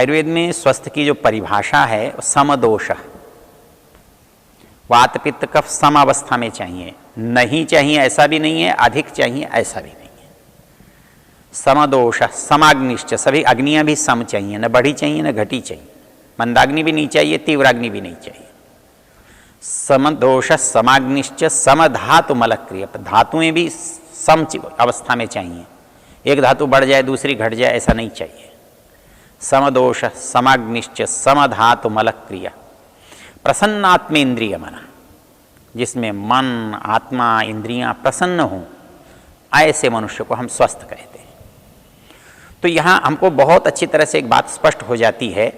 आयुर्वेद में स्वस्थ की जो परिभाषा है समदोष, वात पित्त कफ सम अवस्था में चाहिए, नहीं चाहिए ऐसा भी नहीं है, अधिक चाहिए ऐसा भी नहीं है। समदोष समाग्निश्च, सभी अग्नियां भी सम चाहिए, न बढ़ी चाहिए न घटी चाहिए, मंदाग्नि भी नहीं चाहिए, तीव्राग्नि भी नहीं चाहिए। समदोष समाग्निश्च समधातु मलक्रिय, धातुएं भी सम अवस्था में चाहिए, एक धातु बढ़ जाए दूसरी घट जाए ऐसा नहीं चाहिए। समदोष समाग्निश्च समधातु मलक्रिय प्रसन्नात्मेन्द्रिय मन, जिसमें मन आत्मा इंद्रियां प्रसन्न हों, ऐसे मनुष्य को हम स्वस्थ कहते हैं। तो यहाँ हमको बहुत अच्छी तरह से एक बात स्पष्ट हो जाती है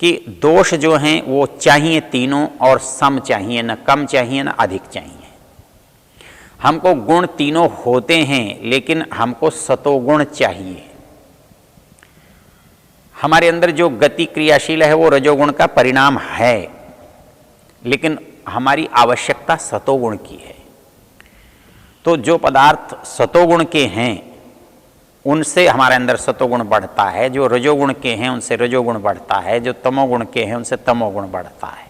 कि दोष जो हैं वो चाहिए तीनों, और सम चाहिए, न कम चाहिए न अधिक चाहिए। हमको गुण तीनों होते हैं लेकिन हमको सतोगुण चाहिए। हमारे अंदर जो गति क्रियाशील है वो रजोगुण का परिणाम है, लेकिन हमारी आवश्यकता सतोगुण की है। तो जो पदार्थ सतोगुण के हैं उनसे हमारे अंदर सतोगुण बढ़ता है, जो रजोगुण के हैं उनसे रजोगुण बढ़ता है, जो तमोगुण के हैं उनसे तमोगुण बढ़ता है।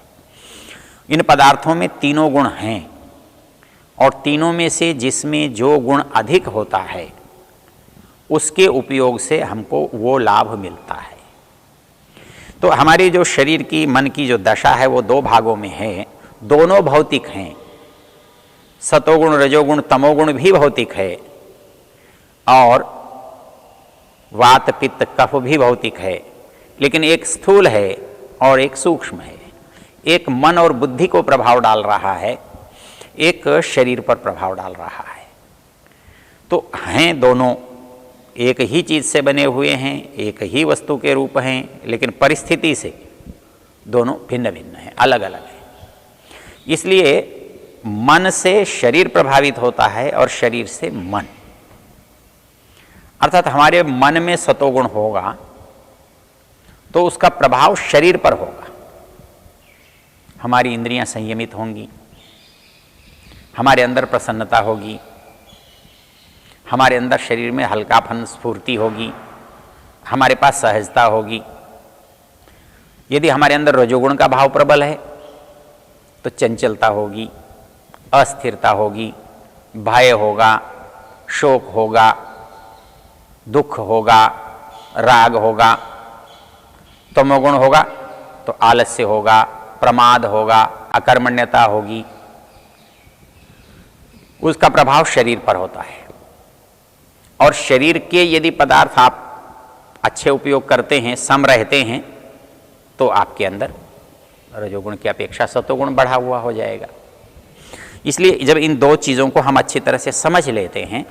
इन पदार्थों में तीनों गुण हैं, और तीनों में से जिसमें जो गुण अधिक होता है उसके उपयोग से हमको वो लाभ मिलता है। तो हमारी जो शरीर की मन की जो दशा है वो दो भागों में है, दोनों भौतिक हैं। सतोगुण रजोगुण तमोगुण भी भौतिक है, और वात पित्त कफ भी भौतिक है, लेकिन एक स्थूल है और एक सूक्ष्म है। एक मन और बुद्धि को प्रभाव डाल रहा है, एक शरीर पर प्रभाव डाल रहा है। तो हैं दोनों एक ही चीज से बने हुए हैं, एक ही वस्तु के रूप हैं, लेकिन परिस्थिति से दोनों भिन्न भिन्न हैं, अलग अलग हैं। इसलिए मन से शरीर प्रभावित होता है और शरीर से मन, अर्थात हमारे मन में सतोगुण होगा तो उसका प्रभाव शरीर पर होगा। हमारी इंद्रियां संयमित होंगी, हमारे अंदर प्रसन्नता होगी, हमारे अंदर शरीर में हल्कापन स्फूर्ति होगी, हमारे पास सहजता होगी। यदि हमारे अंदर रजोगुण का भाव प्रबल है तो चंचलता होगी, अस्थिरता होगी, भय होगा, शोक होगा, दुख होगा, राग होगा। तमोगुण होगा तो आलस्य होगा, प्रमाद होगा, अकर्मण्यता होगी। उसका प्रभाव शरीर पर होता है, और शरीर के यदि पदार्थ आप अच्छे उपयोग करते हैं, सम रहते हैं, तो आपके अंदर रजोगुण की अपेक्षा सतोगुण बढ़ा हुआ हो जाएगा। इसलिए जब इन दो चीज़ों को हम अच्छी तरह से समझ लेते हैं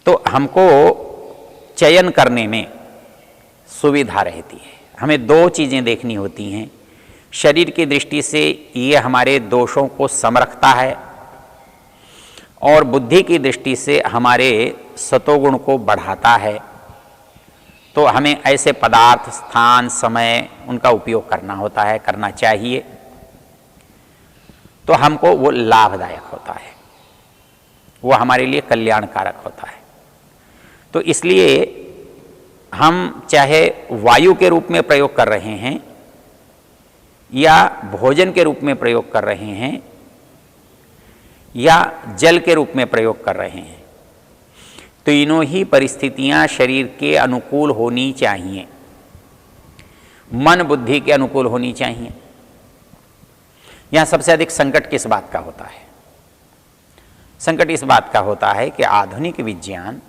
तो हमको चयन करने में सुविधा रहती है। हमें दो चीज़ें देखनी होती हैं। शरीर की दृष्टि से ये हमारे दोषों को सम रखता है, और बुद्धि की दृष्टि से हमारे सतोगुण को बढ़ाता है। तो हमें ऐसे पदार्थ, स्थान, समय उनका उपयोग करना होता है, करना चाहिए, तो हमको वो लाभदायक होता है, वो हमारे लिए कल्याणकारक होता है। तो इसलिए हम चाहे वायु के रूप में प्रयोग कर रहे हैं या भोजन के रूप में प्रयोग कर रहे हैं या जल के रूप में प्रयोग कर रहे हैं, तीनों ही परिस्थितियां शरीर के अनुकूल होनी चाहिए, मन बुद्धि के अनुकूल होनी चाहिए। यहां सबसे अधिक संकट किस बात का होता है? संकट इस बात का होता है कि आधुनिक विज्ञान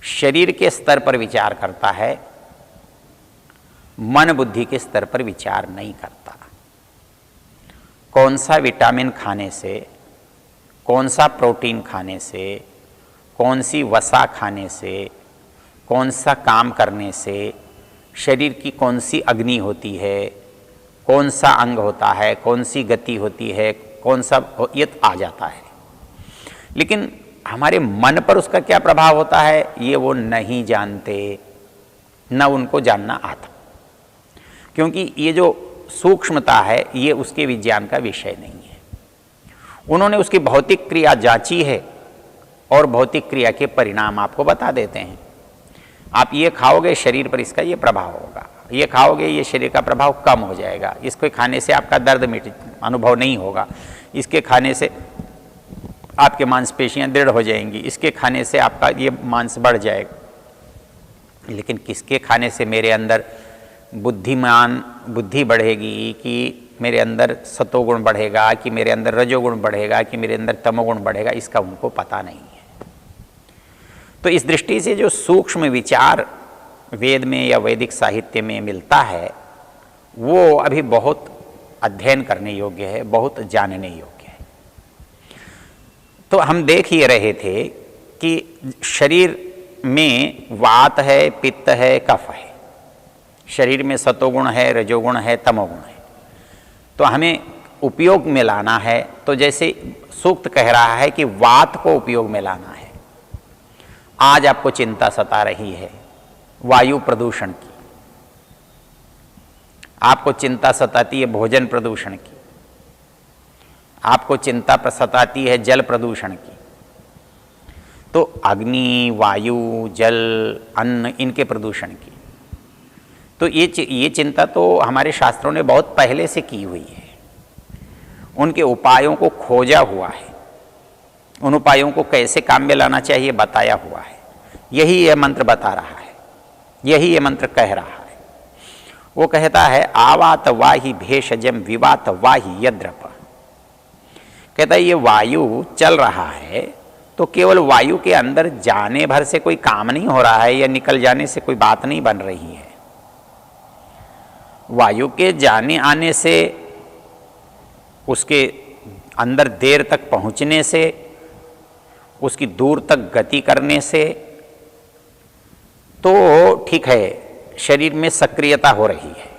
शरीर के स्तर पर विचार करता है, मन बुद्धि के स्तर पर विचार नहीं करता। कौन सा विटामिन खाने से, कौन सा प्रोटीन खाने से, कौन सी वसा खाने से, कौन सा काम करने से शरीर की कौन सी अग्नि होती है, कौन सा अंग होता है, कौन सी गति होती है, कौन सा ये आ जाता है। लेकिन हमारे मन पर उसका क्या प्रभाव होता है ये वो नहीं जानते, न उनको जानना आता, क्योंकि ये जो सूक्ष्मता है ये उसके विज्ञान का विषय नहीं है। उन्होंने उसकी भौतिक क्रिया जांची है और भौतिक क्रिया के परिणाम आपको बता देते हैं। आप ये खाओगे शरीर पर इसका ये प्रभाव होगा, ये खाओगे ये शरीर का प्रभाव कम हो जाएगा, इसको खाने से आपका दर्द अनुभव नहीं होगा, इसके खाने से आपके मांसपेशियां दृढ़ हो जाएंगी, इसके खाने से आपका ये मांस बढ़ जाएगा। लेकिन किसके खाने से मेरे अंदर बुद्धि बढ़ेगी, कि मेरे अंदर सतोगुण बढ़ेगा, कि मेरे अंदर रजोगुण बढ़ेगा, कि मेरे अंदर तमोगुण बढ़ेगा, इसका उनको पता नहीं है। तो इस दृष्टि से जो सूक्ष्म विचार वेद में या वैदिक साहित्य में मिलता है वो अभी बहुत अध्ययन करने योग्य है, बहुत जानने योग्य है। तो हम देख ही रहे थे कि शरीर में वात है, पित्त है, कफ है, शरीर में सतोगुण है, रजोगुण है, तमोगुण है। तो हमें उपयोग में लाना है। तो जैसे सूक्त कह रहा है कि वात को उपयोग में लाना है। आज आपको चिंता सता रही है वायु प्रदूषण की, आपको चिंता सताती है भोजन प्रदूषण की, आपको चिंता सताती है जल प्रदूषण की। तो अग्नि, वायु, जल, अन्न, इनके प्रदूषण की तो ये चिंता तो हमारे शास्त्रों ने बहुत पहले से की हुई है, उनके उपायों को खोजा हुआ है, उन उपायों को कैसे काम में लाना चाहिए बताया हुआ है। यही ये मंत्र बता रहा है, यही ये मंत्र कह रहा है। वो कहता है आवात वाहि भेषजम विवात वाहि यद्रप। कहता है ये वायु चल रहा है तो केवल वायु के अंदर जाने भर से कोई काम नहीं हो रहा है या निकल जाने से कोई बात नहीं बन रही है। वायु के जाने आने से, उसके अंदर देर तक पहुंचने से, उसकी दूर तक गति करने से तो ठीक है, शरीर में सक्रियता हो रही है।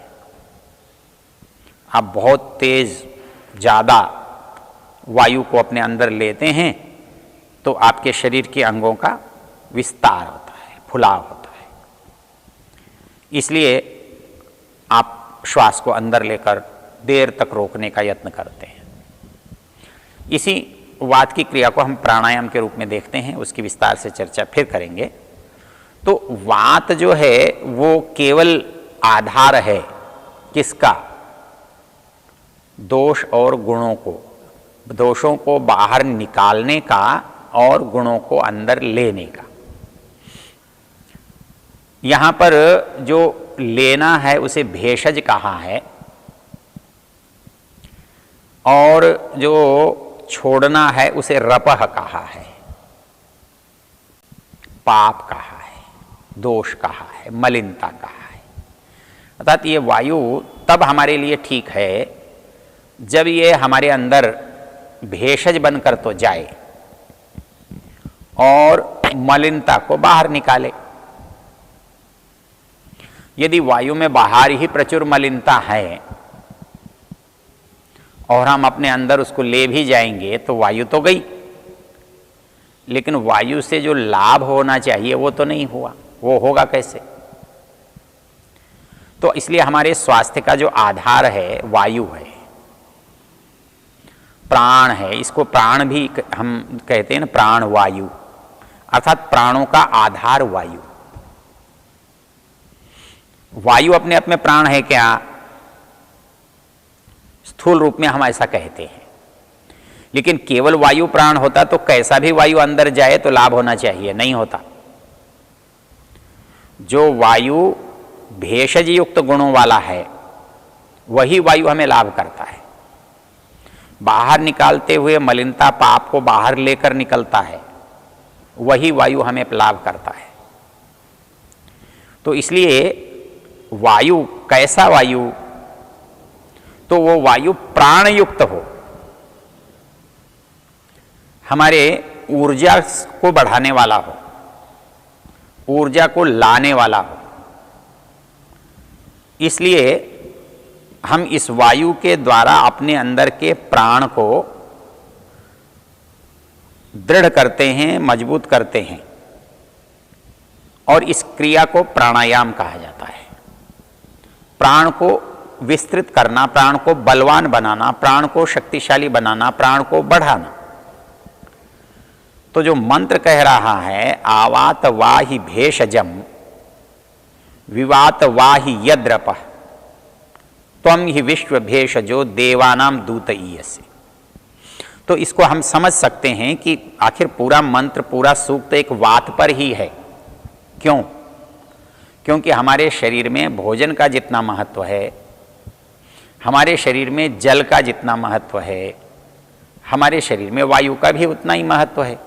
आप बहुत तेज ज़्यादा वायु को अपने अंदर लेते हैं तो आपके शरीर के अंगों का विस्तार होता है, फुलाव होता है। इसलिए आप श्वास को अंदर लेकर देर तक रोकने का यत्न करते हैं। इसी वात की क्रिया को हम प्राणायाम के रूप में देखते हैं, उसकी विस्तार से चर्चा फिर करेंगे। तो वात जो है वो केवल आधार है किसका? दोष और गुणों को, दोषों को बाहर निकालने का और गुणों को अंदर लेने का। यहां पर जो लेना है उसे भेषज कहा है और जो छोड़ना है उसे रपह कहा है, पाप कहा है, दोष कहा है, मलिनता कहा है। अर्थात ये वायु तब हमारे लिए ठीक है जब ये हमारे अंदर भेषज बनकर तो जाए और मलिनता को बाहर निकाले। यदि वायु में बाहर ही प्रचुर मलिनता है और हम अपने अंदर उसको ले भी जाएंगे तो वायु तो गई, लेकिन वायु से जो लाभ होना चाहिए वो तो नहीं हुआ। वो होगा कैसे? तो इसलिए हमारे स्वास्थ्य का जो आधार है वायु है, प्राण है। इसको प्राण भी हम कहते हैं ना, प्राण वायु, अर्थात प्राणों का आधार वायु। वायु अपने आप में प्राण है क्या? स्थूल रूप में हम ऐसा कहते हैं, लेकिन केवल वायु प्राण होता तो कैसा भी वायु अंदर जाए तो लाभ होना चाहिए, नहीं होता। जो वायु भेषज युक्त गुणों वाला है वही वायु हमें लाभ करता है। बाहर निकालते हुए मलिनता, पाप को बाहर लेकर निकलता है, वही वायु हमें लाभ करता है। तो इसलिए वायु, कैसा वायु? तो वो वायु प्राण युक्त हो, हमारे ऊर्जा को बढ़ाने वाला हो, ऊर्जा को लाने वाला हो। इसलिए हम इस वायु के द्वारा अपने अंदर के प्राण को दृढ़ करते हैं, मजबूत करते हैं, और इस क्रिया को प्राणायाम कहा जाता है। प्राण को विस्तृत करना, प्राण को बलवान बनाना, प्राण को शक्तिशाली बनाना, प्राण को बढ़ाना। तो जो मंत्र कह रहा है आवात वाहि भेषजम, विवात वाहि यद्रप त्वं ही विश्व भेषजो देवानाम दूत ईयसे। तो इसको हम समझ सकते हैं कि आखिर पूरा मंत्र, पूरा सूक्त एक वात पर ही है। क्यों? क्योंकि हमारे शरीर में भोजन का जितना महत्व है, हमारे शरीर में जल का जितना महत्व है, हमारे शरीर में वायु का भी उतना ही महत्व है।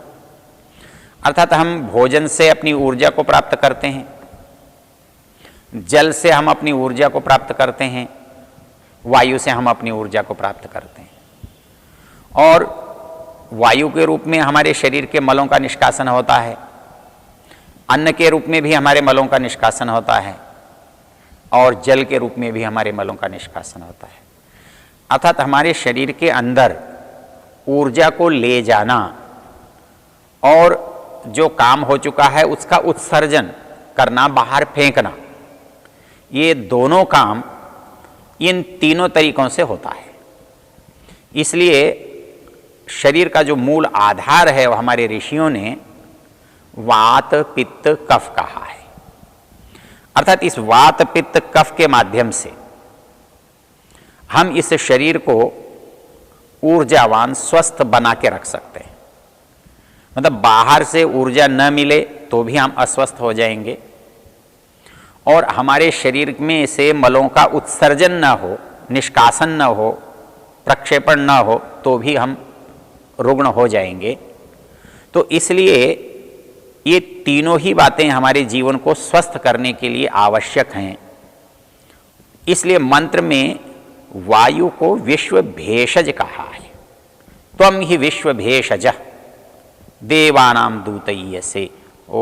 अर्थात हम भोजन से अपनी ऊर्जा को प्राप्त करते हैं, जल से हम अपनी ऊर्जा को प्राप्त करते हैं, वायु से हम अपनी ऊर्जा को प्राप्त करते हैं। और वायु के रूप में हमारे शरीर के मलों का निष्कासन होता है, अन्न के रूप में भी हमारे मलों का निष्कासन होता है, और जल के रूप में भी हमारे मलों का निष्कासन होता है। अर्थात हमारे शरीर के अंदर ऊर्जा को ले जाना और जो काम हो चुका है उसका उत्सर्जन करना, बाहर फेंकना, ये दोनों काम इन तीनों तरीकों से होता है। इसलिए शरीर का जो मूल आधार है वो हमारे ऋषियों ने वात पित्त कफ कहा है। अर्थात इस वात पित्त कफ के माध्यम से हम इस शरीर को ऊर्जावान, स्वस्थ बना के रख सकते हैं। मतलब बाहर से ऊर्जा न मिले तो भी हम अस्वस्थ हो जाएंगे, और हमारे शरीर में से मलों का उत्सर्जन न हो, निष्कासन न हो, प्रक्षेपण न हो तो भी हम रुग्ण हो जाएंगे। तो इसलिए ये तीनों ही बातें हमारे जीवन को स्वस्थ करने के लिए आवश्यक हैं। इसलिए मंत्र में वायु को विश्व भेषज कहा है। त्वं ही विश्व भेषज देवानाम दूत ईयसे। ओ